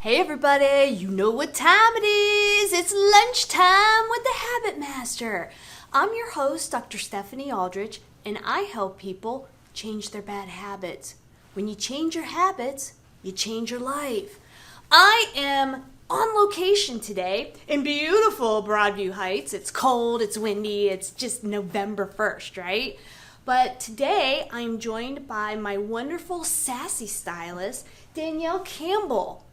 Hey everybody, you know what time it is. It's lunchtime with the Habit Master. I'm your host, Dr. Stephanie Aldrich, and I help people change their bad habits. When you change your habits, you change your life. I am on location today in beautiful Broadview Heights. It's cold, it's windy, it's just November 1st, right? But today I'm joined by my wonderful sassy stylist, Danielle Campbell.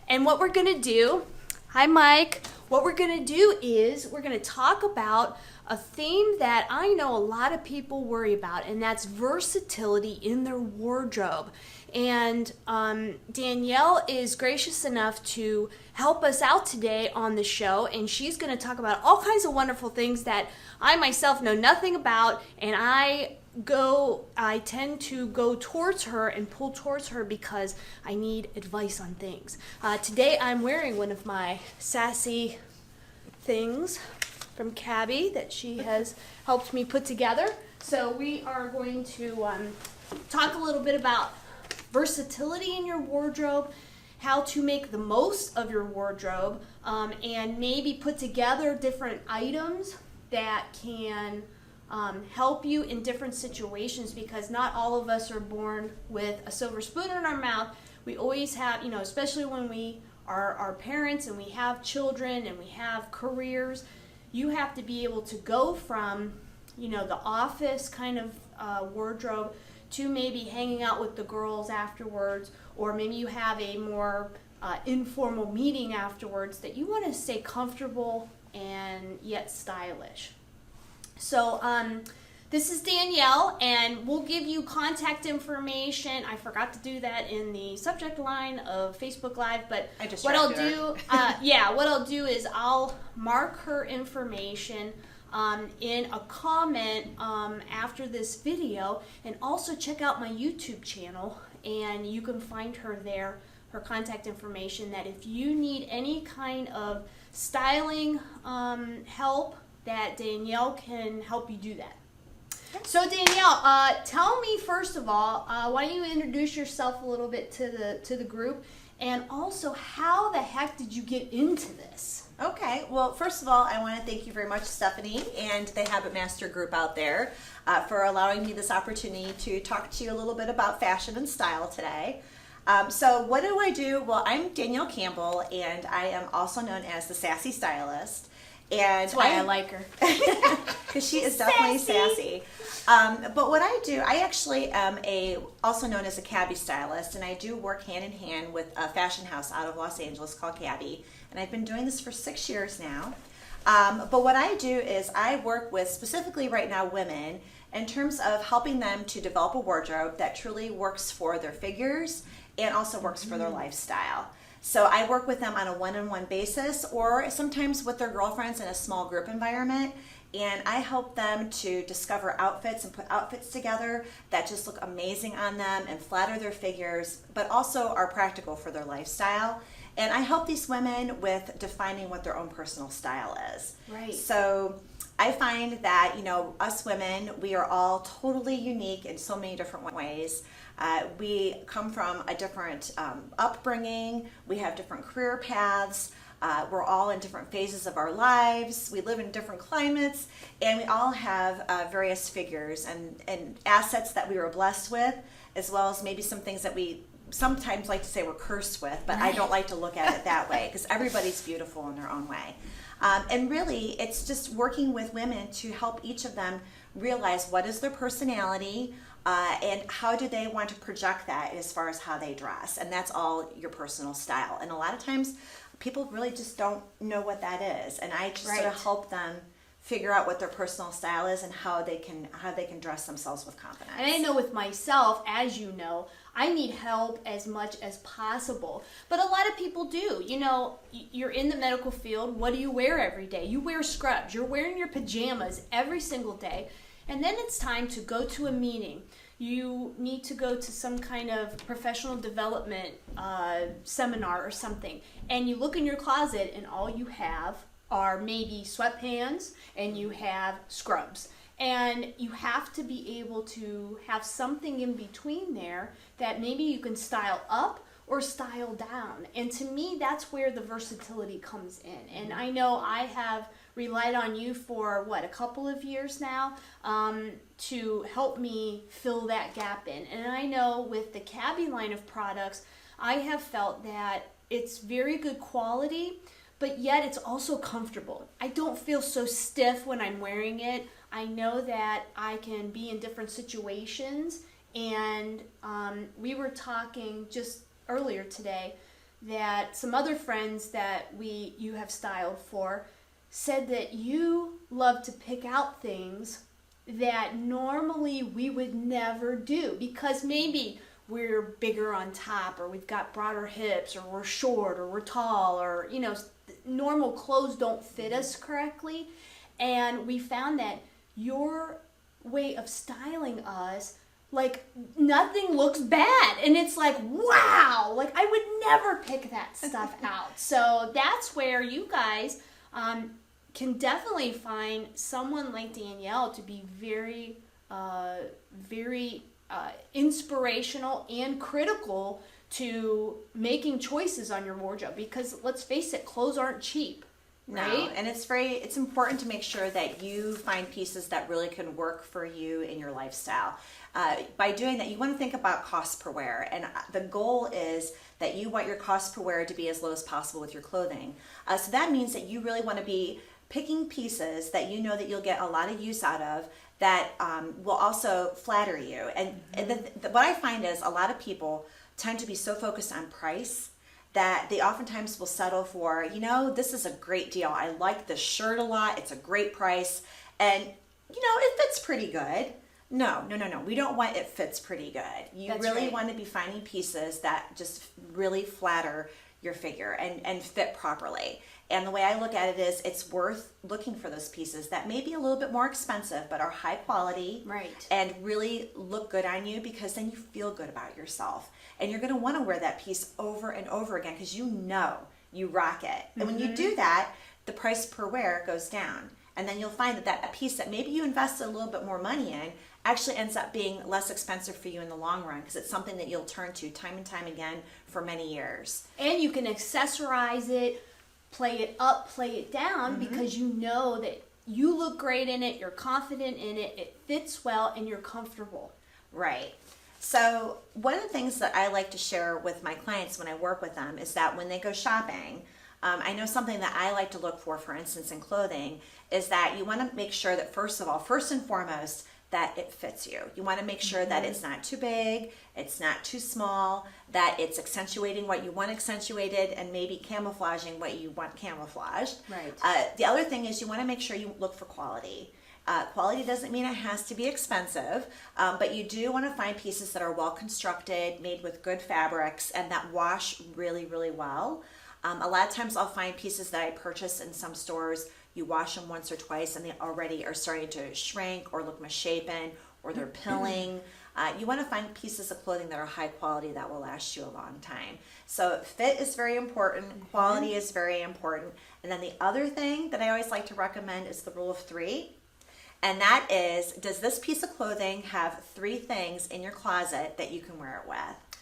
And what we're going to do, hi Mike, what we're going to do is we're going to talk about a theme that I know a lot of people worry about, and that's versatility in their wardrobe. And Danielle is gracious enough to help us out today on the show, and she's going to talk about all kinds of wonderful things that I myself know nothing about, and I tend to go towards her and pull towards her because I need advice on things. Today I'm wearing one of my sassy things from Cabby that she has helped me put together. So we are going to talk a little bit about versatility in your wardrobe, how to make the most of your wardrobe, and maybe put together different items that can help you in different situations, because not all of us are born with a silver spoon in our mouth. We always have, especially when we are our parents and we have children and we have careers, you have to be able to go from, the office kind of wardrobe to maybe hanging out with the girls afterwards, or maybe you have a more informal meeting afterwards that you want to stay comfortable and yet stylish. So this is Danielle, and we'll give you contact information. I forgot to do that in the subject line of Facebook Live, but what I'll do is I'll mark her information in a comment after this video, and also check out my YouTube channel, and you can find her there, her contact information, that if you need any kind of styling help, that Danielle can help you do that. So Danielle, tell me first of all, why don't you introduce yourself a little bit to the group, and also how the heck did you get into this? Okay, well, first of all, I want to thank you very much, Stephanie, and the Habit Master group out there for allowing me this opportunity to talk to you a little bit about fashion and style today. So what do I do? Well, I'm Danielle Campbell, and I am also known as the Sassy Stylist. And that's why I like her. Because she is definitely sassy. But what I do, I actually am also known as a Cabby stylist, and I do work hand in hand with a fashion house out of Los Angeles called Cabby, and I've been doing this for 6 years now. But what I do is I work with, specifically right now, women in terms of helping them to develop a wardrobe that truly works for their figures and also works for their lifestyle. So I work with them on a one-on-one basis, or sometimes with their girlfriends in a small group environment, and I help them to discover outfits and put outfits together that just look amazing on them and flatter their figures, but also are practical for their lifestyle. And I help these women with defining what their own personal style is. Right. So I find that, us women, we are all totally unique in so many different ways. We come from a different upbringing. We have different career paths. We're all in different phases of our lives. We live in different climates, and we all have various figures and assets that we were blessed with, as well as maybe some things that we sometimes like to say we're cursed with, but I don't like to look at it that way, because everybody's beautiful in their own way. And really, it's just working with women to help each of them realize what is their personality, and how do they want to project that as far as how they dress. And that's all your personal style. And a lot of times people really just don't know what that is. And I just sort of help them figure out what their personal style is and how they can dress themselves with confidence. And I know with myself, as you know, I need help as much as possible. But a lot of people do. You're in the medical field. What do you wear every day? You wear scrubs. You're wearing your pajamas every single day. And then it's time to go to a meeting. You need to go to some kind of professional development seminar or something. And you look in your closet and all you have are maybe sweatpants and you have scrubs. And you have to be able to have something in between there that maybe you can style up or style down. And to me, that's where the versatility comes in. And I know I have relied on you for a couple of years now, to help me fill that gap in. And I know with the Cabby line of products, I have felt that it's very good quality, but yet it's also comfortable. I don't feel so stiff when I'm wearing it. I know that I can be in different situations, and we were talking just earlier today that some other friends that you have styled for said that you love to pick out things that normally we would never do because maybe we're bigger on top, or we've got broader hips, or we're short, or we're tall, or normal clothes don't fit us correctly. And we found that your way of styling us, like, nothing looks bad, and it's like, wow, like I would never pick that stuff out. So that's where you guys can definitely find someone like Danielle to be very very inspirational and critical to making choices on your wardrobe, because let's face it, clothes aren't cheap, right? No, and it's important to make sure that you find pieces that really can work for you in your lifestyle. By doing that, you want to think about cost per wear, and the goal is that you want your cost per wear to be as low as possible with your clothing. So that means that you really want to be picking pieces that you know that you'll get a lot of use out of, that will also flatter you. And what I find is a lot of people tend to be so focused on price that they oftentimes will settle for, this is a great deal. I like this shirt a lot. It's a great price. And, it fits pretty good. No. We don't want it fits pretty good. You That's really right. want to be finding pieces that just really flatter your figure and fit properly. And the way I look at it is, it's worth looking for those pieces that may be a little bit more expensive, but are high quality, Right. and really look good on you, because then you feel good about yourself. And you're going to want to wear that piece over and over again, because you rock it. And when you do that, the price per wear goes down. And then you'll find that piece that maybe you invested a little bit more money in actually ends up being less expensive for you in the long run, because it's something that you'll turn to time and time again for many years. And you can accessorize it, play it up, play it down, because you know that you look great in it, you're confident in it, it fits well, and you're comfortable. Right. So one of the things that I like to share with my clients when I work with them is that when they go shopping, I know something that I like to look for instance, in clothing, is that you want to make sure that first and foremost, that it fits you. You want to make sure that it's not too big, it's not too small, that it's accentuating what you want accentuated, and maybe camouflaging what you want camouflaged. Right. The other thing is you want to make sure you look for quality. Quality doesn't mean it has to be expensive, but you do want to find pieces that are well constructed, made with good fabrics, and that wash really, really well. A lot of times I'll find pieces that I purchase in some stores, you wash them once or twice and they already are starting to shrink or look misshapen, or they're pilling. You want to find pieces of clothing that are high quality that will last you a long time. So fit is very important, quality is very important. And then the other thing that I always like to recommend is the rule of 3. And that is, does this piece of clothing have 3 things in your closet that you can wear it with?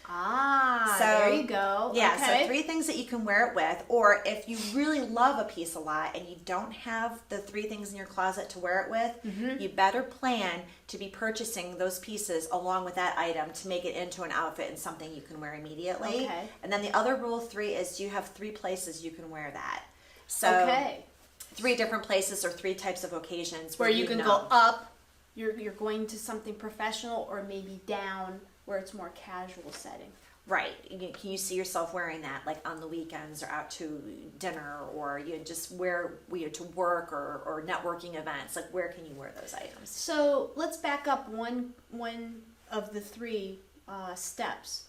Ah, So, there you go. Yeah, Okay. so 3 things that you can wear it with. Or if you really love a piece a lot and you don't have the 3 things in your closet to wear it with, you better plan to be purchasing those pieces along with that item to make it into an outfit and something you can wear immediately. Okay. And then the other rule 3 is you have 3 places you can wear that. So Okay. 3 different places or 3 types of occasions Where you can know. go up, you're going to something professional, or maybe down where it's more casual setting. Right. Can you see yourself wearing that, like on the weekends or out to dinner, or you just wear to work or networking events? Like, where can you wear those items? So let's back up one of the 3 steps.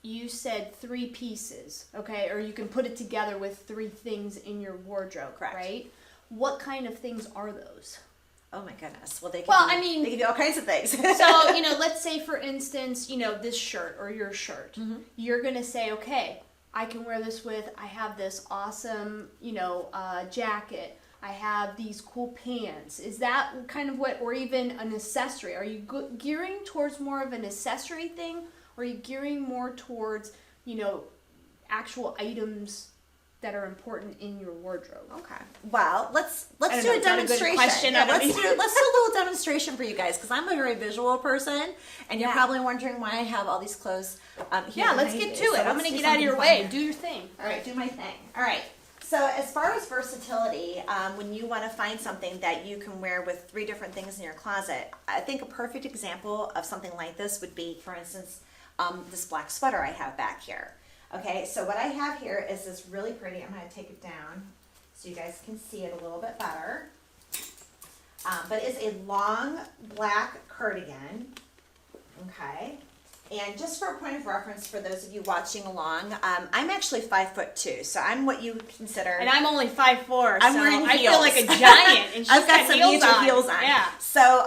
You said 3 pieces, okay? Or you can put it together with 3 things in your wardrobe, Correct. right? What kind of things are those? Oh my goodness. Well, they can Well, they can do all kinds of things. So, let's say for instance, this shirt or your shirt. You're going to say, okay, I can wear this with, I have this awesome, jacket. I have these cool pants. Is that kind of what, or even an accessory? Are you gearing towards more of an accessory thing? Or are you gearing more towards actual items that are important in your wardrobe. Okay. Well, let's do a Is that a good demonstration. question? Yeah, let's do a little demonstration for you guys, because I'm a very visual person, and you're probably wondering why I have all these clothes here. Yeah, let's get to it. I'm going to get out of your way. Do your thing. All right, do my thing. All right. So as far as versatility, when you want to find something that you can wear with 3 different things in your closet, I think a perfect example of something like this would be, for instance, this black sweater I have back here. Okay, so what I have here is this really pretty, I'm going to take it down so you guys can see it a little bit better. But it's a long black cardigan, okay? And just for a point of reference for those of you watching along, I'm actually 5'2", so I'm what you consider. And I'm only 5'4", I'm so wearing I heels. feel like a giant. And she's I've got some heels major on. heels on. Yeah. So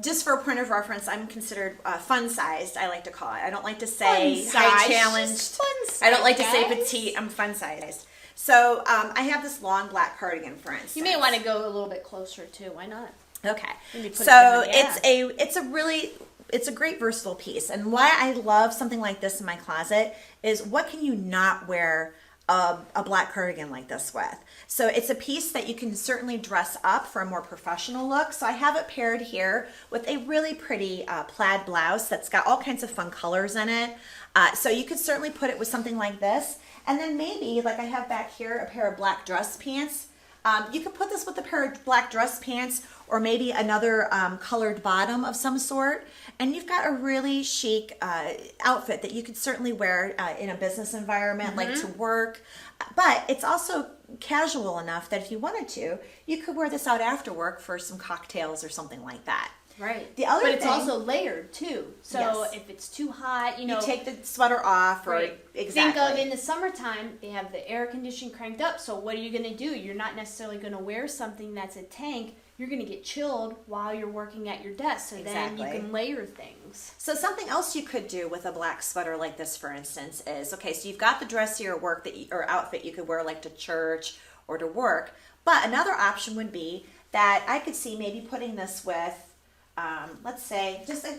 just for a point of reference, I'm considered fun-sized, I like to call it. I don't like to say high challenged. I don't like to say petite. I'm fun-sized. So I have this long black cardigan, for instance. You may want to go a little bit closer too. Why not? Okay. So it's a great versatile piece, and why I love something like this in my closet is what can you not wear a black cardigan like this with? So it's a piece that you can certainly dress up for a more professional look. So I have it paired here with a really pretty plaid blouse that's got all kinds of fun colors in it. So you could certainly put it with something like this, and then maybe, like I have back here, a pair of black dress pants. You could put this with a pair of black dress pants, or maybe another colored bottom of some sort, and you've got a really chic outfit that you could certainly wear in a business environment, like to work. But it's also casual enough that if you wanted to, you could wear this out after work for some cocktails or something like that. Right. The other but thing, it's also layered too. So yes, if it's too hot, you take the sweater off, or right. exactly. Think of in the summertime, they have the air conditioning cranked up. So what are you going to do? You're not necessarily going to wear something that's a tank. You're going to get chilled while you're working at your desk. So then you can layer things. So something else you could do with a black sweater like this, for instance, is, okay, so you've got the dressier work or outfit you could wear like to church or to work. But another option would be that I could see maybe putting this with, let's say, just a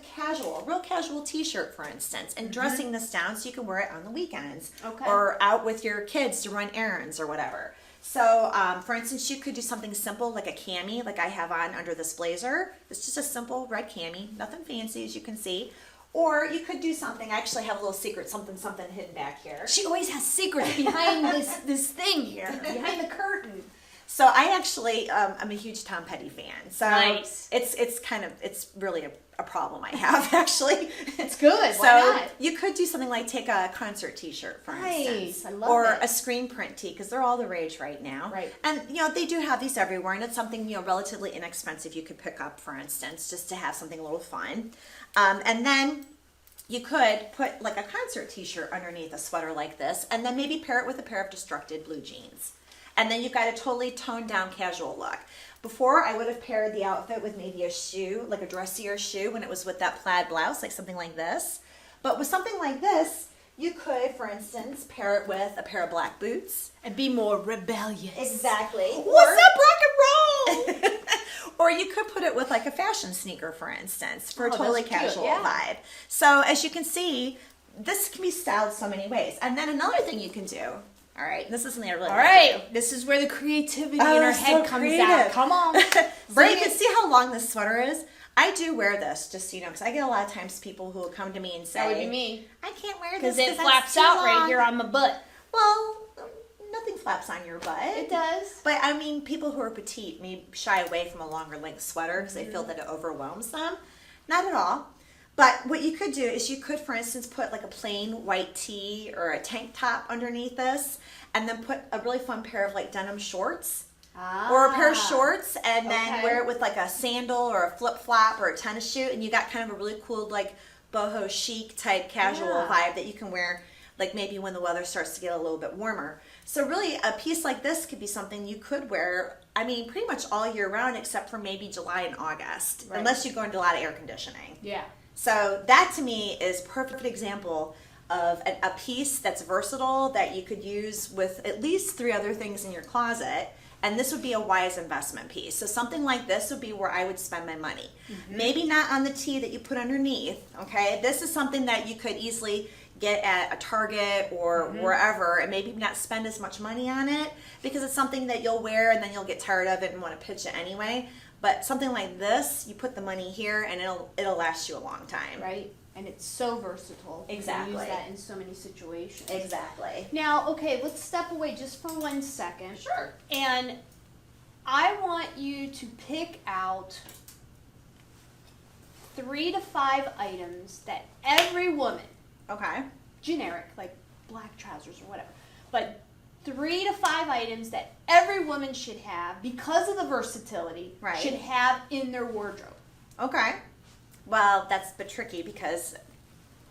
real casual t-shirt, for instance, and dressing this down so you can wear it on the weekends, or out with your kids to run errands or whatever. So, for instance, you could do something simple like a cami, like I have on under this blazer. It's just a simple red cami, nothing fancy, as you can see. Or you could do something, I actually have a little secret, something hidden back here. She always has secrets behind this thing here, behind the curtain. So I actually, I'm a huge Tom Petty fan. So nice. It's really a problem I have, actually. It's good. So why not? you could do something like take a concert t-shirt, for instance. I love or it. a screen print tee, because they're all the rage right now. Right. And, they do have these everywhere, and it's something, relatively inexpensive you could pick up, for instance, just to have something a little fun. And then you could put like a concert t-shirt underneath a sweater like this, and then maybe pair it with a pair of Destructed blue jeans. And then you've got a totally toned down casual look. Before, I would have paired the outfit with maybe a shoe, like a dressier shoe, when it was with that plaid blouse, like something like this. But with something like this, you could, for instance, pair it with a pair of black boots. And be more rebellious. Exactly. What's up, rock and roll? Or you could put it with like a fashion sneaker, for instance, for a totally casual cute, vibe. So as you can see, this can be styled so many ways. And then another thing you can do. All right, this is something I really like to do. This is where the creativity in our head comes out. Come on. So you can see how long this sweater is. I do wear this, just so you know, because I get a lot of times people who will come to me and say, that would be me. I can't wear this because it flaps out right here on my butt. Well, nothing flaps on your butt. It does. But I mean, people who are petite may shy away from a longer length sweater because they feel that it overwhelms them. Not at all. But what you could do is you could, for instance, put like a plain white tee or a tank top underneath this, and then put a really fun pair of like denim shorts. Or a pair of shorts, and then wear it with like a sandal or a flip-flop or a tennis shoe, and you got kind of a really cool like boho chic type casual vibe that you can wear like maybe when the weather starts to get a little bit warmer. So really a piece like this could be something you could wear, I mean, pretty much all year round except for maybe July and August, unless you go into a lot of air conditioning. Yeah. So that to me is a perfect example of a piece that's versatile that you could use with at least 3 other things in your closet. And this would be a wise investment piece. So something like this would be where I would spend my money. Maybe not on the tee that you put underneath, okay? This is something that you could easily get at a Target or wherever, and maybe not spend as much money on it because it's something that you'll wear and then you'll get tired of it and want to pitch it anyway. But something like this, you put the money here and it'll last you a long time. Right. And it's so versatile. Exactly. You can use that in so many situations. Exactly. Now, okay, let's step away just for 1 second. Sure. And I want you to pick out 3 to 5 items that every woman, Okay. generic, like black trousers or whatever, but 3 to 5 items that every woman should have because of the versatility, Right. should have in their wardrobe. Okay. Well, that's a bit tricky because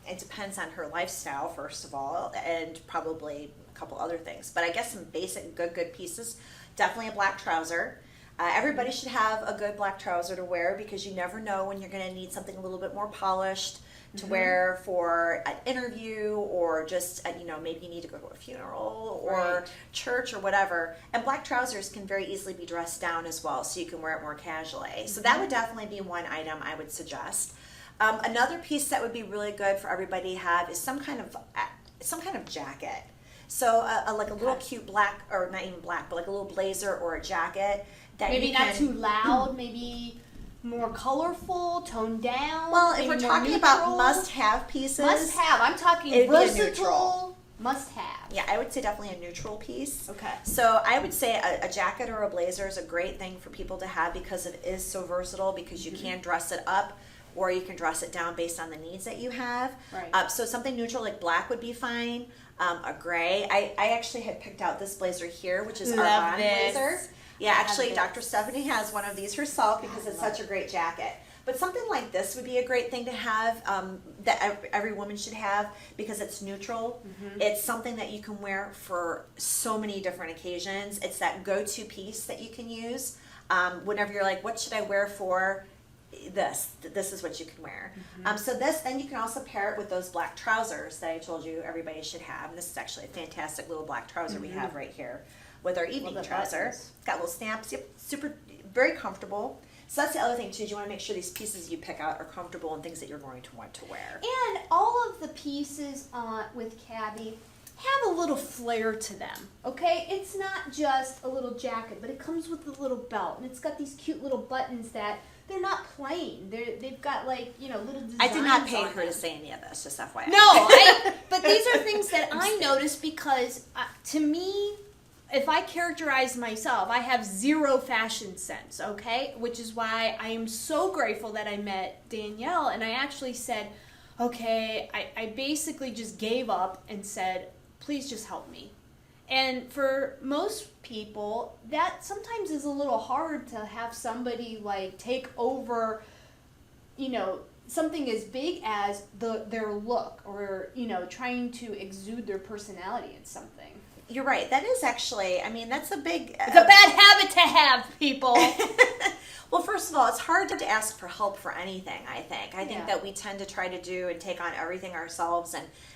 it depends on her lifestyle, first of all, and probably a couple other things. But I guess some basic good pieces. Definitely a black trouser. Everybody should have a good black trouser to wear because you never know when you're going to need something a little bit more polished to wear for an interview, or just, maybe you need to go to a funeral or Right. church or whatever. And black trousers can very easily be dressed down as well, so you can wear it more casually. So that would definitely be one item I would suggest. Another piece that would be really good for everybody to have is some kind of jacket. So like a little cute black, or not even black, but like a little blazer or a jacket that Maybe you not can, too loud, maybe more colorful, toned down. Well, if maybe we're more talking about neutral. must-have pieces, Must have. I'm talking it'd be a versatile. neutral. Must have. Yeah, I would say definitely a neutral piece. Okay. So I would say a jacket or a blazer is a great thing for people to have because it is so versatile, because you can dress it up or you can dress it down based on the needs that you have. Right. So something neutral like black would be fine. A gray. I actually had picked out this blazer here, which is our Love Von this. blazer. Yeah, Love actually, this. Dr. Stephanie has one of these herself because it's such a great jacket. But something like this would be a great thing to have, that every woman should have, because it's neutral. It's something that you can wear for so many different occasions. It's that go-to piece that you can use whenever you're like, what should I wear for this? This is what you can wear. So this, then you can also pair it with those black trousers that I told you everybody should have. And this is actually a fantastic little black trouser we have right here with our evening the trouser. buttons. It's got little snaps. Yep, super, very comfortable. So that's the other thing too. You want to make sure these pieces you pick out are comfortable and things that you're going to want to wear. And all of the pieces with Cabby have a little flair to them, okay? It's not just a little jacket, but it comes with a little belt, and it's got these cute little buttons that they're not plain. They've got like, little designs. I did not pay on her them. to say any of this, just FYI. No, but these are things that I noticed because to me, if I characterize myself, I have zero fashion sense, okay? Which is why I am so grateful that I met Danielle, and I actually said, okay, I basically just gave up and said, please just help me. And for most people, that sometimes is a little hard to have somebody like take over, something as big as their look, or, trying to exude their personality in something. You're right. That is actually, that's a big... It's a bad habit to have, people. Well, first of all, it's hard to ask for help for anything, I think. I think Yeah. that we tend to try to do and take on everything ourselves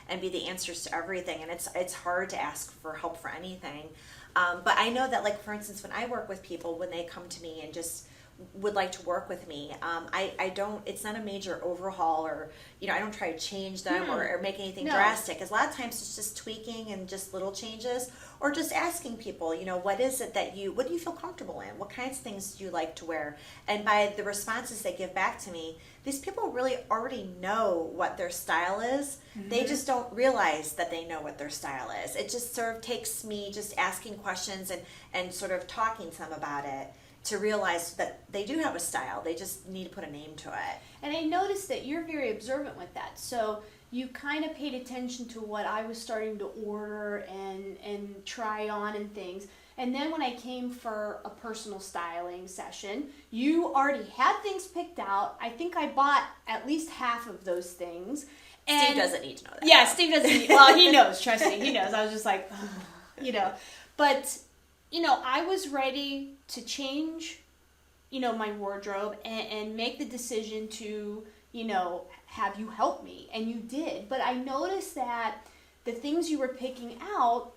and be the answers to everything. And it's hard to ask for help for anything. But I know that, like, for instance, when I work with people, when they come to me and just would like to work with me, I don't, it's not a major overhaul, or, I don't try to change them or make anything No. drastic. Because a lot of times it's just tweaking and just little changes, or just asking people, what is it what do you feel comfortable in? What kinds of things do you like to wear? And by the responses they give back to me, these people really already know what their style is. They just don't realize that they know what their style is. It just sort of takes me just asking questions and sort of talking to them about it to realize that they do have a style. They just need to put a name to it. And I noticed that you're very observant with that. So you kind of paid attention to what I was starting to order and try on and things. And then when I came for a personal styling session, you already had things picked out. I think I bought at least half of those things. And Steve doesn't need to know that. Yeah, Steve doesn't need, well, he knows, trust me, he knows. I was just like, But, I was ready to change, my wardrobe and make the decision to, have you help me. And you did. But I noticed that the things you were picking out,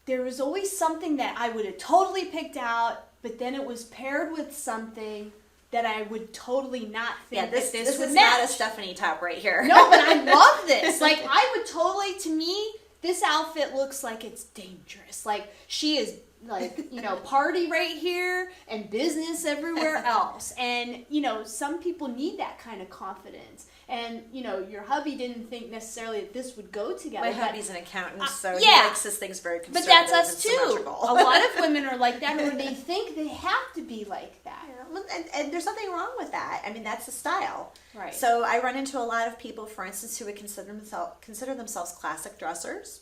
there was always something that I would have totally picked out, but then it was paired with something that I would totally not think Yeah, this this would is match. not a Stephanie top right here. No, but I love this. Like, I would totally, to me, this outfit looks like it's dangerous. Like, she is, like, you know, party right here and business everywhere else. And, you know, some people need that kind of confidence. And, you know, your hubby didn't think necessarily that this would go together. My hubby's an accountant, so he yeah. likes his things very But conservative that's us and too. symmetrical. A lot of women are like that, or they think they have to be like that. And there's nothing wrong with that. I mean, that's the style. Right. So I run into a lot of people, for instance, who would consider themselves classic dressers.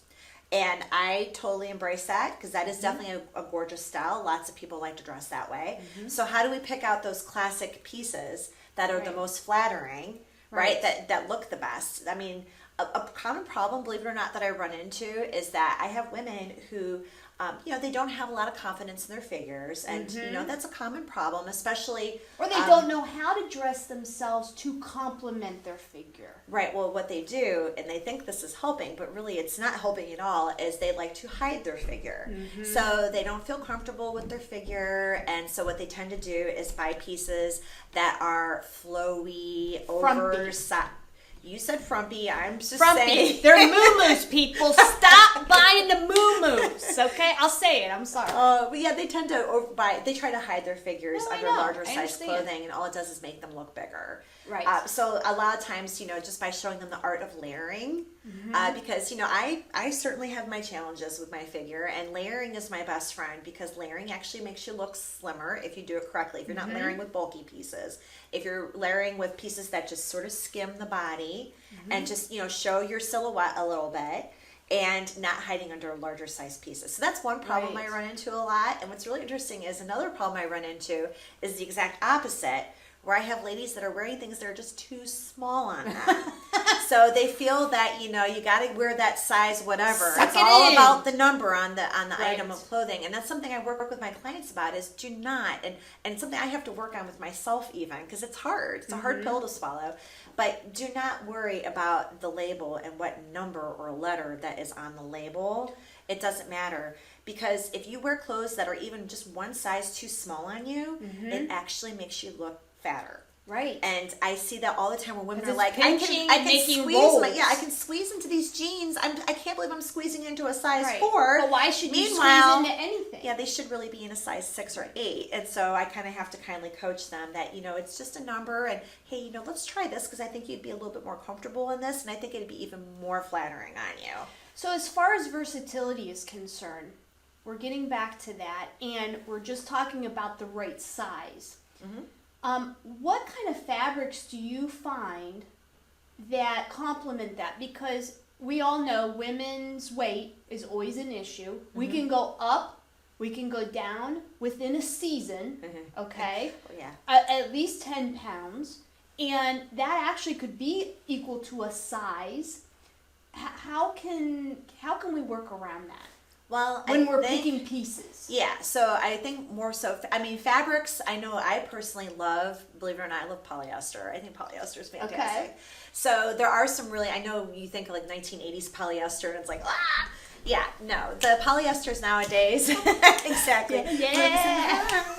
And I totally embrace that because that is definitely a gorgeous style. Lots of people like to dress that way. So how do we pick out those classic pieces that are the most flattering, right? That look the best? I mean, a common problem, believe it or not, that I run into is that I have women who, you know, they don't have a lot of confidence in their figures. And, you know, that's a common problem, especially... Or they don't know how to dress themselves to complement their figure. Right. Well, what they do, and they think this is helping, but really it's not helping at all, is they like to hide their figure. So they don't feel comfortable with their figure, and so what they tend to do is buy pieces that are flowy, oversized. You said frumpy. I'm just saying. They're moo-moos, people. Stop buying the moo-moos, okay? I'll say it. I'm sorry. But yeah, they tend to overbuy. They try to hide their figures under larger size clothing, and all it does is make them look bigger. Right. So a lot of times, you know, just by showing them the art of layering, because, you know, I certainly have my challenges with my figure, and layering is my best friend because layering actually makes you look slimmer if you do it correctly. If you're not layering with bulky pieces, if you're layering with pieces that just sort of skim the body and just, you know, show your silhouette a little bit and not hiding under larger size pieces. So that's one problem I run into a lot. And what's really interesting is another problem I run into is the exact opposite, where I have ladies that are wearing things that are just too small on them. So they feel that, you know, you got to wear that size whatever. It's all about the number on the item of clothing. And that's something I work with my clients about is do not, and something I have to work on with myself even, because it's hard. It's a hard pill to swallow. But do not worry about the label and what number or letter that is on the label. It doesn't matter. Because if you wear clothes that are even just one size too small on you, it actually makes you look fatter. Right. And I see that all the time when women are like, I can squeeze into these jeans. I can't believe I'm squeezing into a size 4. But why should you squeeze into anything? Yeah, they should really be in a size 6 or 8. And so I kind of have to kindly coach them that, you know, it's just a number and, hey, you know, let's try this because I think you'd be a little bit more comfortable in this and I think it'd be even more flattering on you. So as far as versatility is concerned, we're getting back to that and we're just talking about the right size. What kind of fabrics do you find that complement that? Because we all know women's weight is always an issue. We can go up, we can go down within a season, okay? At least 10 pounds. And that actually could be equal to a size. How can we work around that? Well, when we're picking pieces. Yeah, so I think more so, I mean, fabrics, I know I personally love, believe it or not, I love polyester. I think polyester is fantastic. Okay. So there are some really, I know you think like 1980s polyester and it's like, ah! Yeah, no, the polyesters nowadays, exactly. Yeah.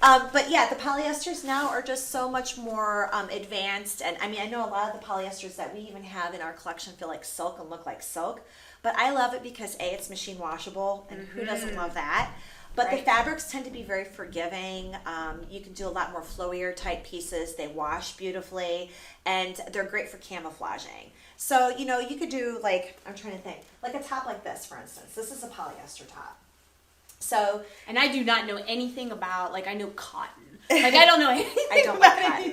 But yeah, the polyesters now are just so much more advanced. And I mean, I know a lot of the polyesters that we even have in our collection feel like silk and look like silk. But I love it because A, it's machine washable, and who doesn't love that? But the fabrics tend to be very forgiving. You can do a lot more flowier type pieces. They wash beautifully, and they're great for camouflaging. So, you know, you could do like, I'm trying to think, like a top like this, for instance. This is a polyester top. So, and I do not know anything about, like, I know cotton. Like, I don't know anything I don't like cotton.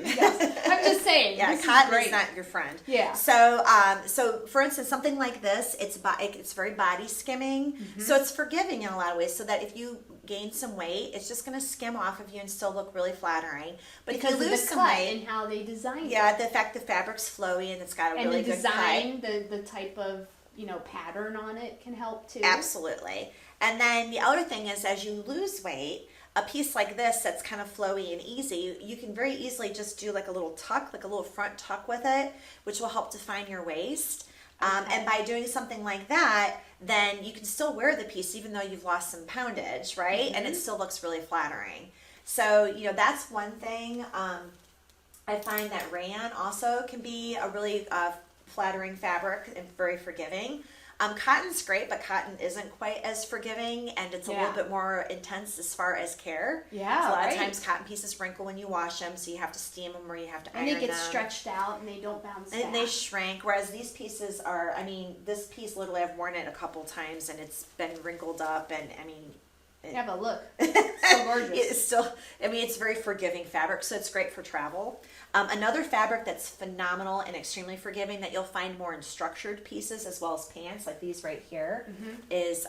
I'm just saying. Yeah, cotton is not your friend. Yeah. So, so for instance, something like this, it's very body skimming. So it's forgiving in a lot of ways. So that if you gain some weight, it's just going to skim off of you and still look really flattering. But because if you lose of the some cut weight, and how they design it. Yeah, the fact the fabric's flowy and it's got a really good cut. And the design, the type of, you know, pattern on it can help too. Absolutely. And then the other thing is, as you lose weight, a piece like this that's kind of flowy and easy, you can very easily just do like a little tuck, like a little front tuck with it, which will help define your waist. And by doing something like that, then you can still wear the piece even though you've lost some poundage, right? And it still looks really flattering. So, that's one thing. I find that rayon also can be a really flattering fabric and very forgiving. Cotton's great, but cotton isn't quite as forgiving, and it's a little bit more intense as far as care. Yeah, so a lot of times cotton pieces wrinkle when you wash them, so you have to steam them or you have to iron them. And they get stretched out and they don't bounce back. And they shrink, whereas these pieces are, this piece literally I've worn it a couple times and it's been wrinkled up, and yeah, but look, it's so gorgeous. It's still, it's very forgiving fabric, so it's great for travel. Another fabric that's phenomenal and extremely forgiving that you'll find more in structured pieces as well as pants, like these right here, is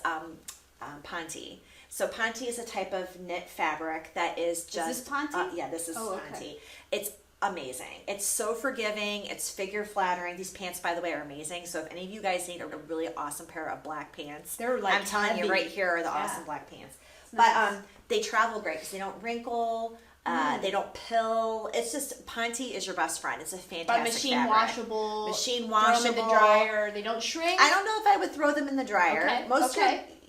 Ponte. So Ponte is a type of knit fabric that is just... Is this Ponte? Yeah, this is Ponte. Okay. It's amazing. It's so forgiving. It's figure flattering. These pants, by the way, are amazing. So if any of you guys need a really awesome pair of black pants, they're like I'm telling you right here are the awesome black pants. But they travel great because they don't wrinkle. They don't pill. It's just, Ponte is your best friend. It's a fantastic But machine fabric. washable. Machine washable. Throw them in the dryer. They don't shrink. I don't know if I would throw them in the dryer. Okay. Most of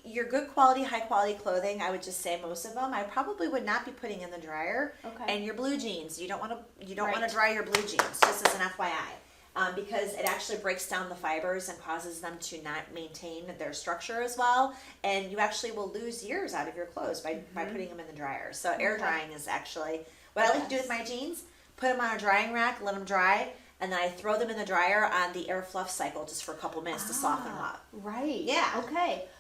your good quality, high quality clothing, I would just say most of them, I probably would not be putting in the dryer. Okay. And your blue jeans, you don't want to dry your blue jeans. Just as an FYI. Because it actually breaks down the fibers and causes them to not maintain their structure as well, and you actually will lose years out of your clothes by putting them in the dryer. So air drying is actually what I like to do with my jeans. Put them on a drying rack, let them dry, and then I throw them in the dryer on the air fluff cycle just for a couple minutes to soften them up. Right. Yeah.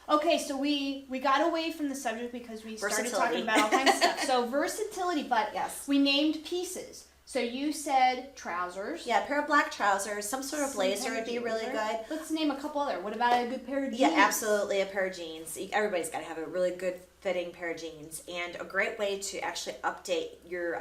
Okay, so we got away from the subject because we started Versatility. talking about all kinds of stuff. So versatility, but we named pieces. So you said trousers. Yeah, a pair of black trousers, some sort of blazer would be really good. Let's name a couple other. What about a good pair of jeans? Yeah, absolutely, a pair of jeans. Everybody's got to have a really good fitting pair of jeans, and a great way to actually update your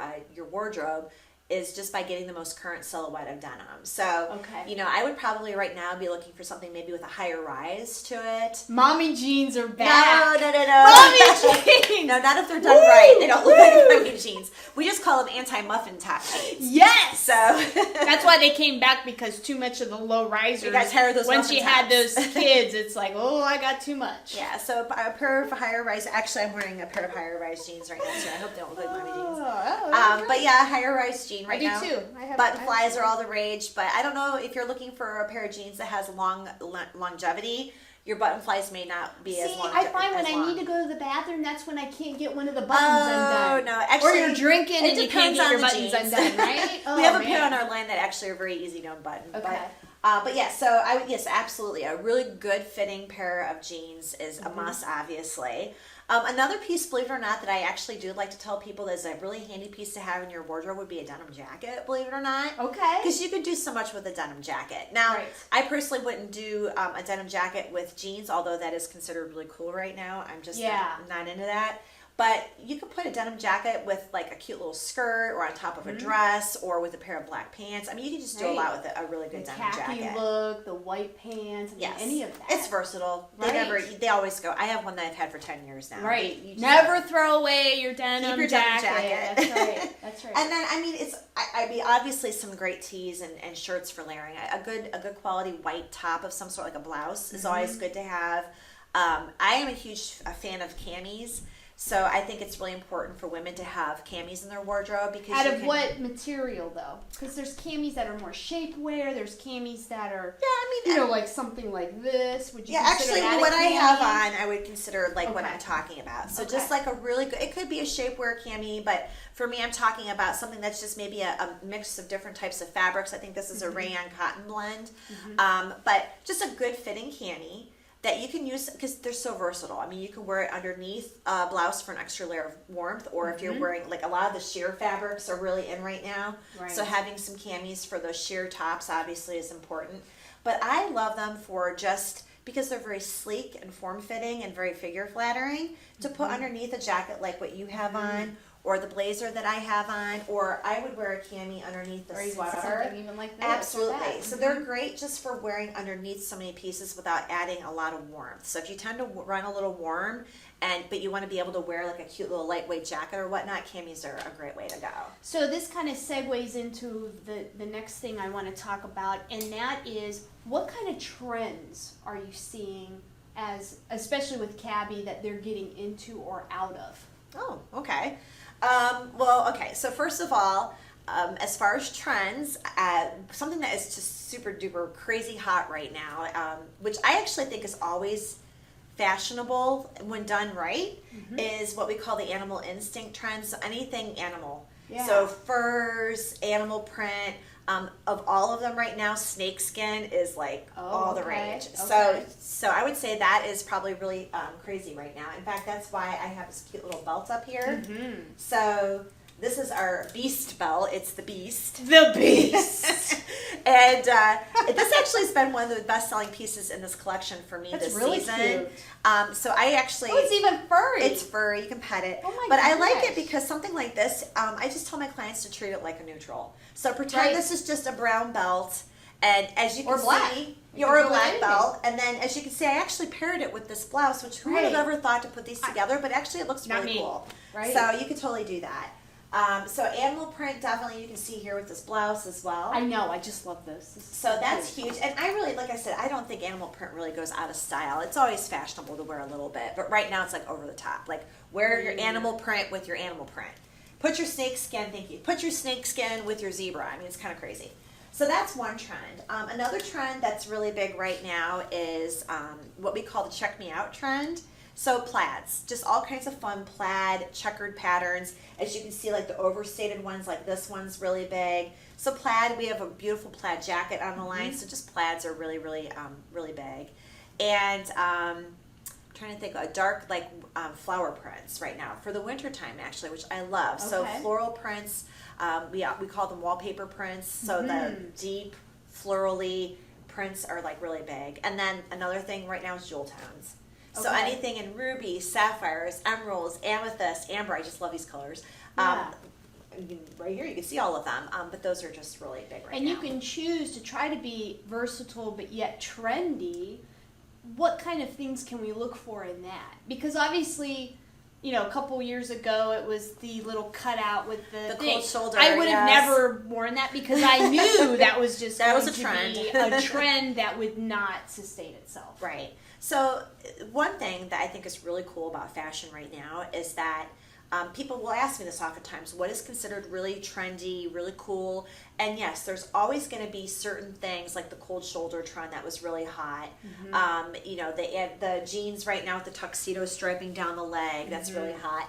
wardrobe is just by getting the most current silhouette of denim. So, I would probably right now be looking for something maybe with a higher rise to it. Mommy jeans are back. No. Mommy jeans! No, not if they're done right. They don't look like mommy jeans. We just call them anti-muffin top jeans. Yes! So that's why they came back, because too much of the low risers. You got tired of those When muffin she tops. had those kids, it's like, oh, I got too much. Yeah, so a pair of higher rise. Actually, I'm wearing a pair of higher rise jeans right now, so I hope they don't look like mommy jeans. But yeah, higher rise jean right now. I do too. Button flies are all the rage, but I don't know if you're looking for a pair of jeans that has long longevity. Your button flies may not be as long. I find when I need to go to the bathroom, that's when I can't get one of the buttons undone. Oh no! Actually, or you're drinking and you can't get your buttons undone, right? We have a pair on our line that actually are very easy to unbutton. Okay. But yeah, so absolutely, a really good fitting pair of jeans is a must, obviously. Another piece, believe it or not, that I actually do like to tell people is a really handy piece to have in your wardrobe would be a denim jacket, believe it or not. Okay. Because you could do so much with a denim jacket. Now, I personally wouldn't do a denim jacket with jeans, although that is considered really cool right now. I'm just not into that. But you could put a denim jacket with like a cute little skirt or on top of a dress or with a pair of black pants. I mean, you can just do a lot with a really good denim khaki jacket. Look, the white pants, any of that. It's versatile. They always go. I have one that I've had for 10 years now. Right. Never throw away your denim Keep your jacket. denim jacket. That's right. And then, obviously some great tees and shirts for layering. A good quality white top of some sort, like a blouse, is always good to have. I am a huge fan of camis. So I think it's really important for women to have camis in their wardrobe because out of what material though? Because there's camis that are more shapewear. There's camis that are like something like this. Would you? Yeah, actually, what I have on, I would consider like what I'm talking about. So just like a really good, it could be a shapewear cami, but for me, I'm talking about something that's just maybe a mix of different types of fabrics. I think this is a rayon cotton blend, but just a good fitting cami that you can use because they're so versatile. I mean, you can wear it underneath a blouse for an extra layer of warmth, or if you're wearing, like a lot of the sheer fabrics are really in right now. Right. So having some camis for those sheer tops obviously is important. But I love them for just because they're very sleek and form-fitting and very figure flattering to put underneath a jacket like what you have on, or the blazer that I have on, or I would wear a cami underneath the sweater. Something even like this. Absolutely. So they're great just for wearing underneath so many pieces without adding a lot of warmth. So if you tend to run a little warm, but you want to be able to wear like a cute little lightweight jacket or whatnot, camis are a great way to go. So this kind of segues into the next thing I want to talk about, and that is what kind of trends are you seeing especially with cabbie, that they're getting into or out of? Oh, okay. Okay. So first of all, as far as trends, something that is just super duper crazy hot right now, which I actually think is always fashionable when done right, is what we call the animal instinct trend. So anything animal. Yeah. So furs, animal print. Of all of them right now, snakeskin is like all the rage. Okay. So I would say that is probably really crazy right now. In fact, that's why I have this cute little belt up here. So this is our beast belt. It's the beast. The beast. And this actually has been one of the best-selling pieces in this collection for me this really season. Cute. So I actually... Oh, it's even furry. It's furry. You can pet it. Oh my But I like gosh. it because something like this, I just tell my clients to treat it like a neutral. So pretend this is just a brown belt, and as you can see... Or a black belt. And then, as you can see, I actually paired it with this blouse, which who would have ever thought to put these together? But actually, it looks really cool. Right. So you could totally do that. So animal print, definitely you can see here with this blouse as well. I know, I just love this. So that's huge. And I really, like I said, I don't think animal print really goes out of style. It's always fashionable to wear a little bit. But right now it's like over the top. Like wear your animal print with your animal print. Put your snake skin, put your snake skin with your zebra. I mean, it's kind of crazy. So that's one trend. Another trend that's really big right now is what we call the check me out trend. So plaids, just all kinds of fun plaid, checkered patterns. As you can see, like the overstated ones, like this one's really big. So plaid, we have a beautiful plaid jacket on the line. So just plaids are really, really, really big. And I'm trying to think, dark like flower prints right now for the winter time actually, which I love. Okay. So floral prints, we call them wallpaper prints. So the deep florally prints are like really big. And then another thing right now is jewel tones. So anything in ruby, sapphires, emeralds, amethyst, amber. I just love these colors. Right here, you can see all of them. But those are just really big right now. And you can choose to try to be versatile but yet trendy. What kind of things can we look for in that? Because obviously, you know, a couple years ago it was the little cutout with the cold shoulder. I would have never worn that because I knew that was just that going was a trend. to be a trend that would not sustain itself. Right. So one thing that I think is really cool about fashion right now is that people will ask me this oftentimes, what is considered really trendy, really cool? And yes, there's always going to be certain things like the cold shoulder trend that was really hot. You know, the jeans right now with the tuxedo striping down the leg, that's really hot.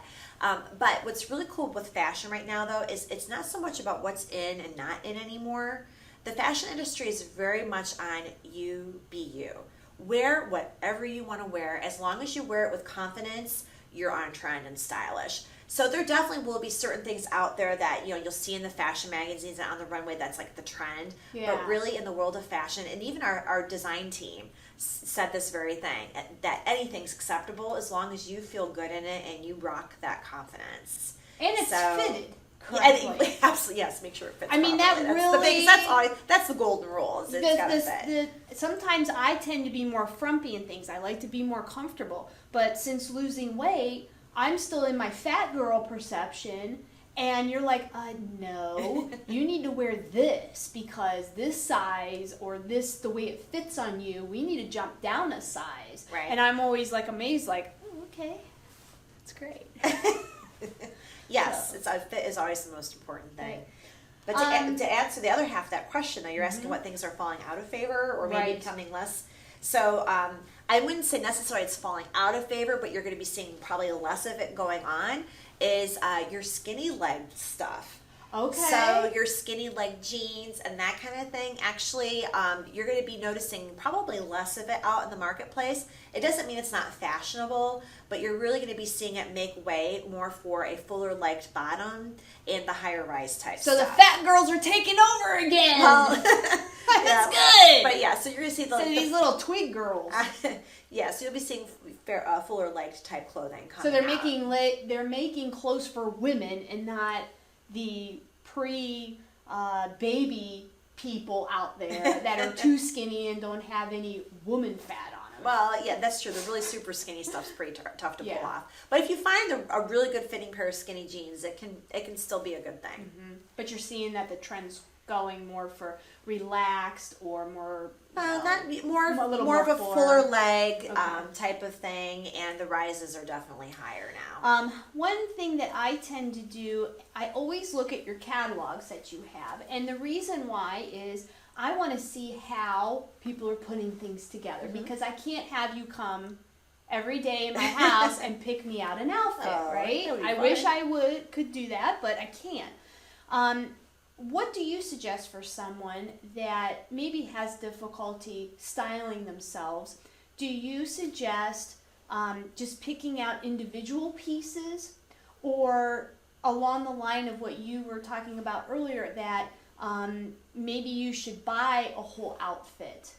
But what's really cool with fashion right now, though, is it's not so much about what's in and not in anymore. The fashion industry is very much on you be you. Wear whatever you want to wear. As long as you wear it with confidence, you're on trend and stylish. So there definitely will be certain things out there that, you know, you'll see in the fashion magazines and on the runway that's like the trend. Yeah. But really in the world of fashion, and even our design team said this very thing, that anything's acceptable as long as you feel good in it and you rock that confidence. And it's fitted. Correctly. Absolutely, yes. Make sure it fits. I mean, properly. That's the golden rule. Is it's gotta fit. Sometimes I tend to be more frumpy in things. I like to be more comfortable. But since losing weight, I'm still in my fat girl perception. And you're like, no, you need to wear this because this size or this, the way it fits on you, we need to jump down a size. Right. And I'm always like amazed, like, oh, okay, that's great. Yes, fit is always the most important thing. Right. But to answer the other half of that question, though, you're asking what things are falling out of favor or maybe becoming less. So I wouldn't say necessarily it's falling out of favor, but you're going to be seeing probably less of it going on, is your skinny leg stuff. Okay. So your skinny leg jeans and that kind of thing, actually, you're going to be noticing probably less of it out in the marketplace. It doesn't mean it's not fashionable, but you're really going to be seeing it make way more for a fuller legged bottom and the higher rise type So stuff. the fat girls are taking over again. Well, that's good. But yeah, so you're going to see these little twig girls. Yeah, so you'll be seeing fuller legged type clothing coming So they're out. they're making clothes for women and not the baby people out there that are too skinny and don't have any woman fat on them. Well, yeah, that's true. The really super skinny stuff's pretty tough to pull off. But if you find a really good fitting pair of skinny jeans, it can still be a good thing. But you're seeing that the trend's going more for relaxed or more, more a little more of a more fuller leg Okay. type of thing, and the rises are definitely higher now. One thing that I tend to do, I always look at your catalogs that you have, and the reason why is I want to see how people are putting things together, because I can't have you come every day in my house and pick me out an outfit, right? that would be I fun. wish I could do that, but I can't. What do you suggest for someone that maybe has difficulty styling themselves? Do you suggest just picking out individual pieces, or along the line of what you were talking about earlier, that maybe you should buy a whole outfit,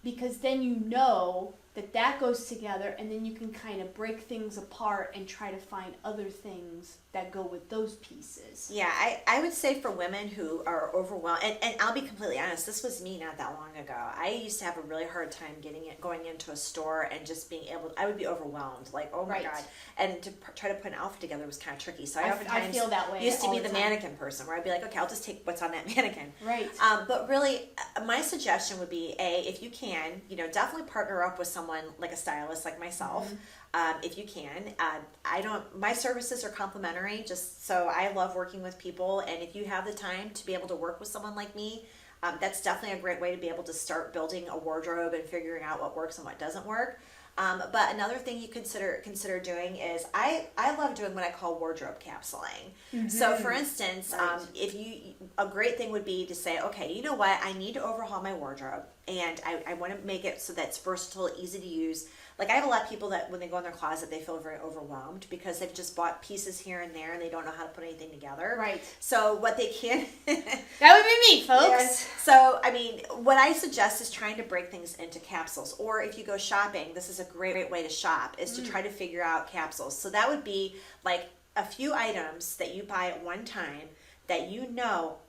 because then you know that goes together, and then you can kind of break things apart and try to find other things that go with those pieces? Yeah, I would say for women who are overwhelmed, and I'll be completely honest, this was me not that long ago. I used to have a really hard time going into a store and just being able to, I would be overwhelmed, like, oh my Right. God. And to try to put an outfit together was kind of tricky. So I I oftentimes feel that way used to all be the the time. mannequin person, where I'd be like, okay, I'll just take what's on that mannequin. Right. But really, my suggestion would be, if you can, definitely partner up with someone like a stylist like myself. If you can. My services are complimentary, just so I love working with people, and if you have the time to be able to work with someone like me, that's definitely a great way to be able to start building a wardrobe and figuring out what works and what doesn't work. But another thing you consider doing is I love doing what I call wardrobe capsuling. So for instance, a great thing would be to say, okay, you know what, I need to overhaul my wardrobe, and I want to make it so that's versatile, easy to use. Like, I have a lot of people that when they go in their closet, they feel very overwhelmed because they've just bought pieces here and there and they don't know how to put anything together. Right. So what they can That would be me, folks. Yes. So, I mean, what I suggest is trying to break things into capsules. Or if you go shopping, this is a great way to shop, is to try to figure out capsules. So that would be like a few items that you buy at one time that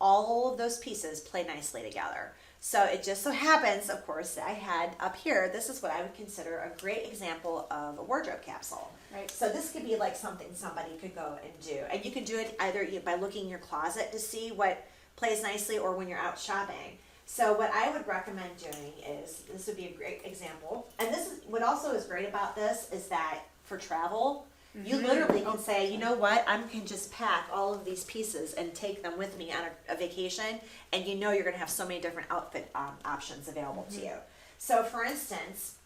all of those pieces play nicely together. So it just so happens, of course, that I had up here, this is what I would consider a great example of a wardrobe capsule. Right. So this could be like something somebody could go and do. And you can do it either by looking in your closet to see what plays nicely, or when you're out shopping. So what I would recommend doing is, this would be a great example. And this is what also is great about this is that for travel, you literally can say, you know what, I can just pack all of these pieces and take them with me on a vacation, and you're going to have so many different outfit options available to you. So for instance,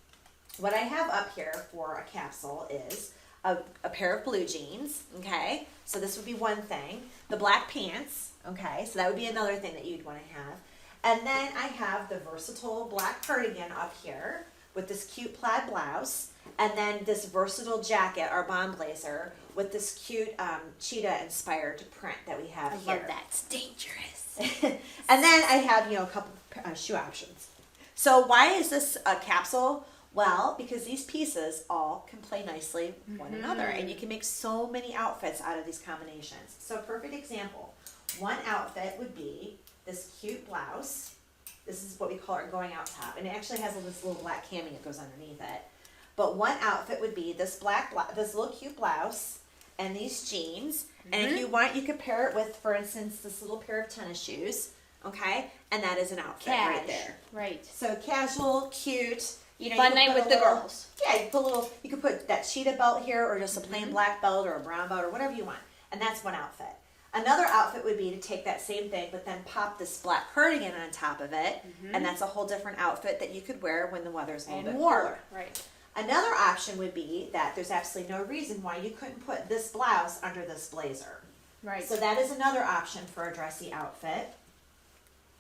what I have up here for a capsule is a pair of blue jeans, okay? So this would be one thing. The black pants, okay? So that would be another thing that you'd want to have. And then I have the versatile black cardigan up here with this cute plaid blouse, and then this versatile jacket, our bomb blazer, with this cute cheetah-inspired print that we have here. I love that. It's dangerous. And then I have, a couple shoe options. So why is this a capsule? Well, because these pieces all can play nicely with one another, and you can make so many outfits out of these combinations. So a perfect example, one outfit would be this cute blouse. This is what we call our going out top, and it actually has this little black cami that goes underneath it. But one outfit would be this this little cute blouse and these jeans. And if you want, you could pair it with, for instance, this little pair of tennis shoes. Okay, and that is an outfit right there. Right. So casual, cute. Fun night with the girls. Yeah, you could put that cheetah belt here, or just a plain black belt, or a brown belt, or whatever you want. And that's one outfit. Another outfit would be to take that same thing, but then pop this black cardigan on top of it, and that's a whole different outfit that you could wear when the weather's a little bit cooler. Right. Another option would be that there's absolutely no reason why you couldn't put this blouse under this blazer. Right. So that is another option for a dressy outfit,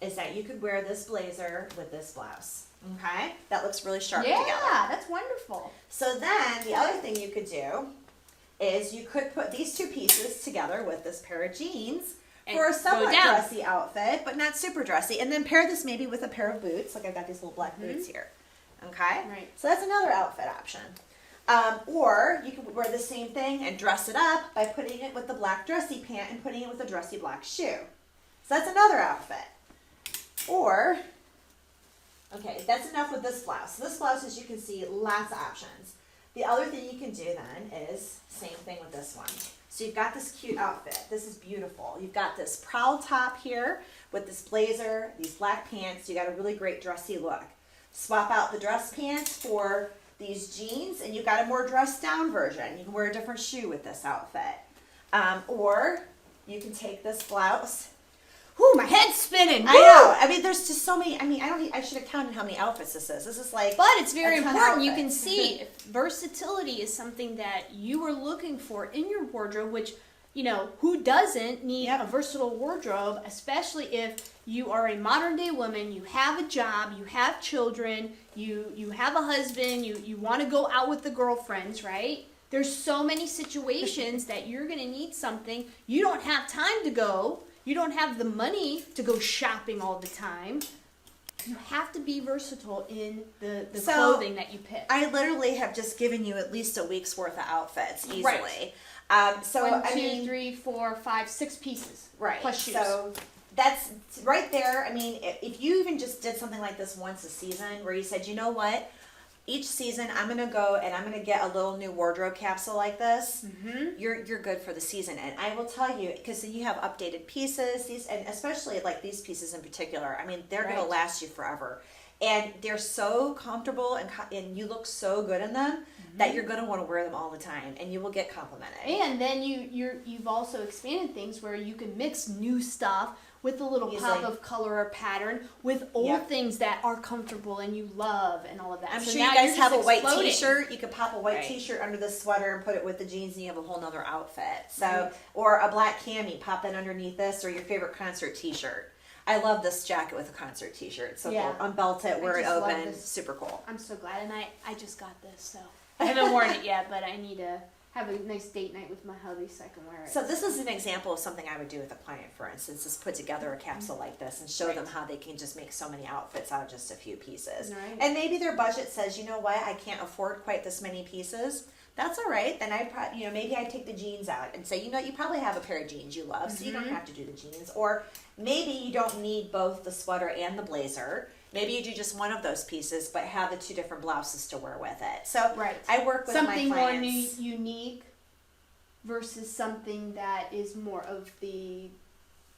is that you could wear this blazer with this blouse. Okay? That looks really sharp together. Yeah, that's wonderful. So then the other thing you could do is you could put these two pieces together with this pair of jeans for a somewhat dressy outfit, but not super dressy. And then pair this maybe with a pair of boots. Like I've got these little black boots here. Okay? Right. So that's another outfit option. Or you could wear the same thing and dress it up by putting it with the black dressy pant and putting it with a dressy black shoe. So that's another outfit. Or, okay, that's enough with this blouse. So this blouse, as you can see, lots of options. The other thing you can do then is same thing with this one. So you've got this cute outfit. This is beautiful. You've got this prowl top here with this blazer, these black pants. You got a really great dressy look. Swap out the dress pants for these jeans, and you got a more dressed down version. You can wear a different shoe with this outfit. Or you can take this blouse. Ooh, my head's spinning. I know. I mean, there's just so many. I mean, I should have counted how many outfits this is. This is like, but it's very a ton of important. You outfits. can see versatility is something that you are looking for in your wardrobe, which, you know, who doesn't need Yep. a versatile wardrobe, especially if you are a modern day woman, you have a job, you have children, you have a husband, you want to go out with the girlfriends, right? There's so many situations that you're going to need something. You don't have time to go. You don't have the money to go shopping all the time. You have to be versatile in the So, clothing that you pick. I literally have just given you at least a week's worth of outfits easily. Right. So One, I two, mean, 3, 4, 5, 6 pieces. right. Plus shoes. So that's right there. I mean, if you even just did something like this once a season, where you said, you know what, each season I'm gonna go and I'm gonna get a little new wardrobe capsule like this. Mm-hmm. You're good for the season. And I will tell you, because then you have updated pieces. These, and especially like these pieces in particular. I mean, they're gonna Right. last you forever. And they're so comfortable, and you look so good in them that you're going to want to wear them all the time, and you will get complimented. And then you've also expanded things where you can mix new stuff with a little pop Easily. of color or pattern with old Yep. things that are comfortable and you love and all of that. I'm So sure now you guys you're have a just white exploding. t-shirt. You could pop a white Right. t-shirt under the sweater and put it with the jeans, and you have a whole nother outfit. So, Right. or a black cami, pop that underneath this, or your favorite concert t-shirt. I love this jacket with a concert t-shirt. So Yeah. cool. Unbelt it, wear it just love open. this. Super cool. I'm so glad, and I just got this, so I haven't worn it yet, but I need to have a nice date night with my hubby so I can wear it. So this is an example of something I would do with a client, for instance, is put together a capsule like this and show them how they can just make so many outfits out of just a few pieces. Right. And maybe their budget says, you know what, I can't afford quite this many pieces. That's all right. Then maybe I take the jeans out and say, you know, you probably have a pair of jeans you love, so you don't have to do the jeans. Or maybe you don't need both the sweater and the blazer. Maybe you do just one of those pieces, but have the two different blouses to wear with it. So Right. I work with something my more clients. unique versus something that is more of the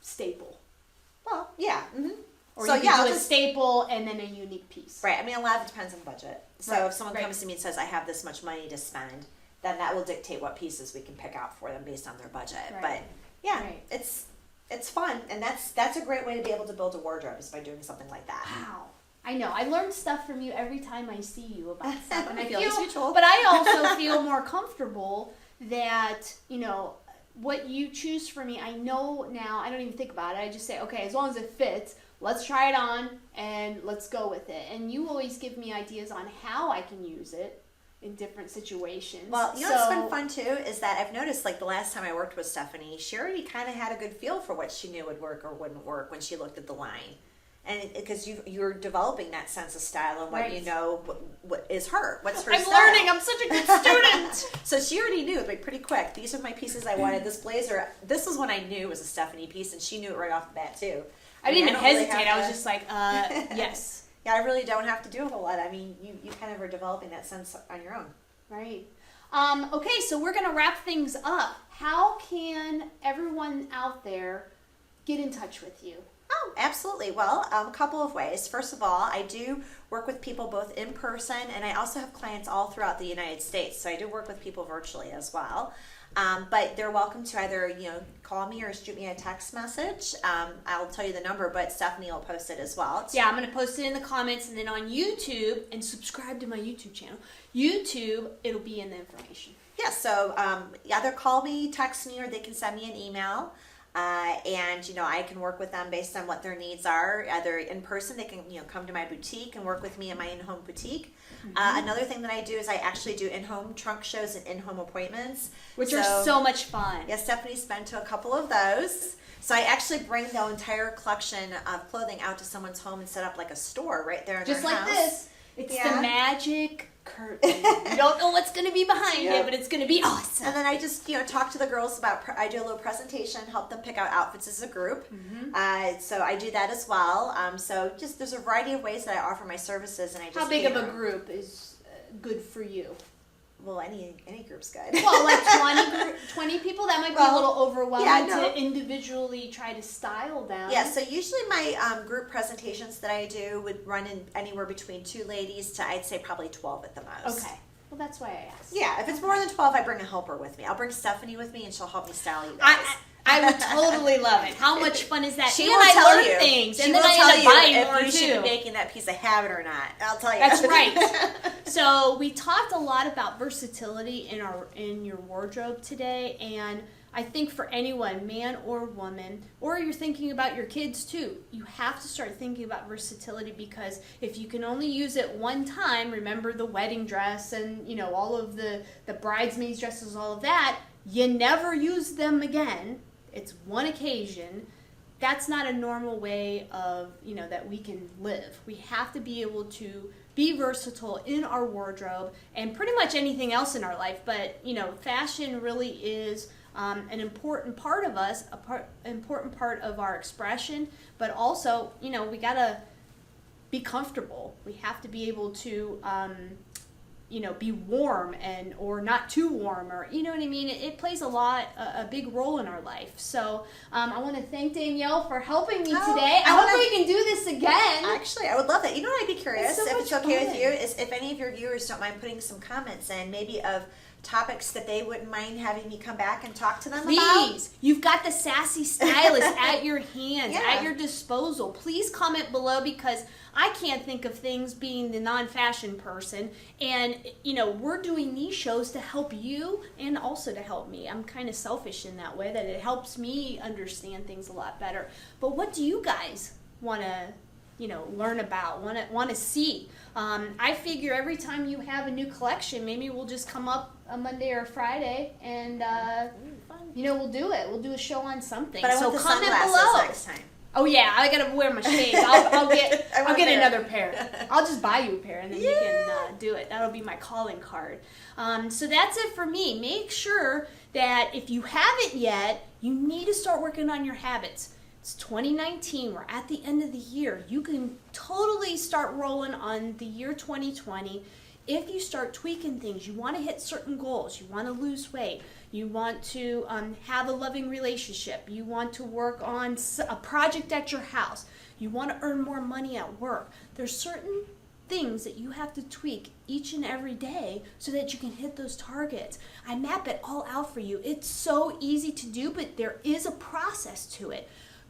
staple. Well, yeah. Mm-hmm. Or So you yeah, can I'll do a just- staple and then a unique piece. Right. I mean, a lot of it depends on budget. So Right, if someone right. comes to me and says, I have this much money to spend, then that will dictate what pieces we can pick out for them based on their budget. Right. But yeah, Right. it's fun. And that's a great way to be able to build a wardrobe, is by doing something like that. Wow. I know. I learn stuff from you every time I see you about stuff. And I Feel it's mutual. but I also feel more comfortable that, you know, what you choose for me, I know now, I don't even think about it. I just say, okay, as long as it fits, let's try it on and let's go with it. And you always give me ideas on how I can use it in different situations. Well, you know what's been fun too is that I've noticed, like, the last time I worked with Stephanie, she already kind of had a good feel for what she knew would work or wouldn't work when she looked at the line. And because you're developing that sense of style and what Right. you know what is what's her I'm style. learning. I'm such a good student. So she already knew, like, pretty quick. These are my pieces I wanted. This blazer, this was one I knew was a Stephanie piece, and she knew it right off the bat too. I didn't even don't really hesitate. have I was to- just like, yes. Yeah, I really don't have to do a whole lot. I mean, you kind of are developing that sense on your own. Right. Okay, so we're going to wrap things up. How can everyone out there get in touch with you? Oh, absolutely. Well, a couple of ways. First of all, I do work with people both in person, and I also have clients all throughout the United States. So I do work with people virtually as well. But they're welcome to either, call me or shoot me a text message. I'll tell you the number, but Stephanie will post it as well. Yeah, I'm going to post it in the comments and then on YouTube, and subscribe to my YouTube channel. YouTube, it'll be in the information. Yeah, so either call me, text me, or they can send me an email. And I can work with them based on what their needs are. Either in person, they can come to my boutique and work with me in my in-home boutique. Another thing that I do is I actually do in-home trunk shows and in-home appointments, Which are so much fun. Yeah, Stephanie's been to a couple of those. So I actually bring the entire collection of clothing out to someone's home and set up like a store right there in Just their like house. this. It's Yeah. the magic curtain. You don't know what's going to be behind Yeah. it, but it's going to be awesome. And then I just, talk to the girls about, I do a little presentation, help them pick out outfits as a group. So I do that as well. So just, there's a variety of ways that I offer my services, and I just How big of a cater. group is good for you? Well, any group's good. Well, like 20 20 people, that might be a Well, little overwhelming yeah, no. to individually try to style them. Yeah, so usually my group presentations that I do would run in anywhere between 2 ladies to, I'd say, probably 12 at the most. Okay. Well, that's why I asked. Yeah, if it's more than 12, I bring a helper with me. I'll bring Stephanie with me, and she'll help me style you guys. I would totally love it. How much fun is that? She and will I tell learn you. things, She and will then I tell end up buying you more if you should too. be making that piece of habit or not. I'll tell you. That's right. So we talked a lot about versatility in your wardrobe today, and I think for anyone, man or woman, or you're thinking about your kids too, you have to start thinking about versatility, because if you can only use it one time, remember the wedding dress and all of the bridesmaids dresses, all of that, you never use them again. It's one occasion. That's not a normal way of, that we can live. We have to be able to be versatile in our wardrobe and pretty much anything else in our life. But, fashion really is an important part of us, important part of our expression. But also, we got to be comfortable. We have to be able to be warm or not too warm, or you know what I mean. It plays a big role in our life. So I want to thank Danielle for helping me today. I hope we can do this again. Actually, I would love that. You know what, I'd be curious, It's so if it's much okay fun. with you, is if any of your viewers don't mind putting some comments in, maybe of topics that they wouldn't mind having me come back and talk to them about. Please, you've got the sassy stylist at your hands, Yeah. at your disposal. Please comment below, because I can't think of things being the non-fashion person. And, we're doing these shows to help you and also to help me. I'm kind of selfish in that way, that it helps me understand things a lot better. But what do you guys want to learn about, want to see? I figure every time you have a new collection, maybe we'll just come up a Monday or a Friday and we'll do it. We'll do a show on something. But I so want the comment sunglasses below. next time. Oh yeah, I gotta wear my shades. I'll get I want I'll get a pair. another pair. I'll just buy you a pair, and then you can do it. That'll be my calling card. So that's it for me. Make sure that if you haven't yet, you need to start working on your habits. It's 2019. We're at the end of the year. You can totally start rolling on the year 2020 if you start tweaking things. You want to hit certain goals. You want to lose weight. You want to have a loving relationship. You want to work on a project at your house. You want to earn more money at work. There's certain things that you have to tweak each and every day so that you can hit those targets. I map it all out for you. It's so easy to do, but there is a process to it.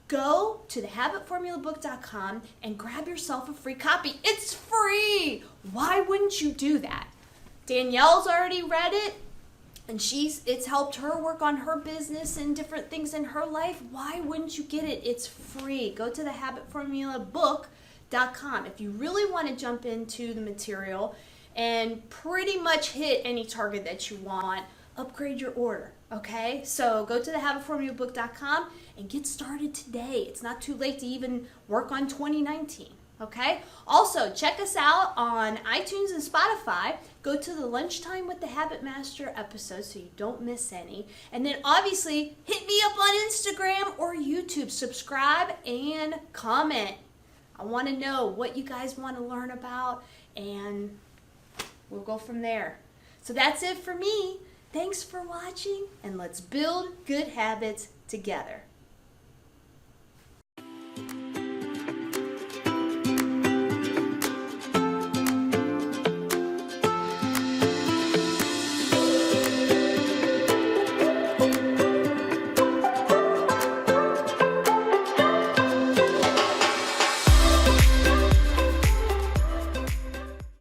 Go to thehabitformulabook.com and grab yourself a free copy. It's free! Why wouldn't you do that? Danielle's already read it, and it's helped her work on her business and different things in her life. Why wouldn't you get it? It's free. Go to thehabitformulabook.com. If you really want to jump into the material and pretty much hit any target that you want, upgrade your order, okay? So go to thehabitformulabook.com and get started today. It's not too late to even work on 2019, okay? Also, check us out on iTunes and Spotify. Go to the Lunchtime with the Habit Master episode so you don't miss any. And then obviously, hit me up on Instagram or YouTube. Subscribe and comment. I want to know what you guys want to learn about, and we'll go from there. So that's it for me. Thanks for watching, and let's build good habits together.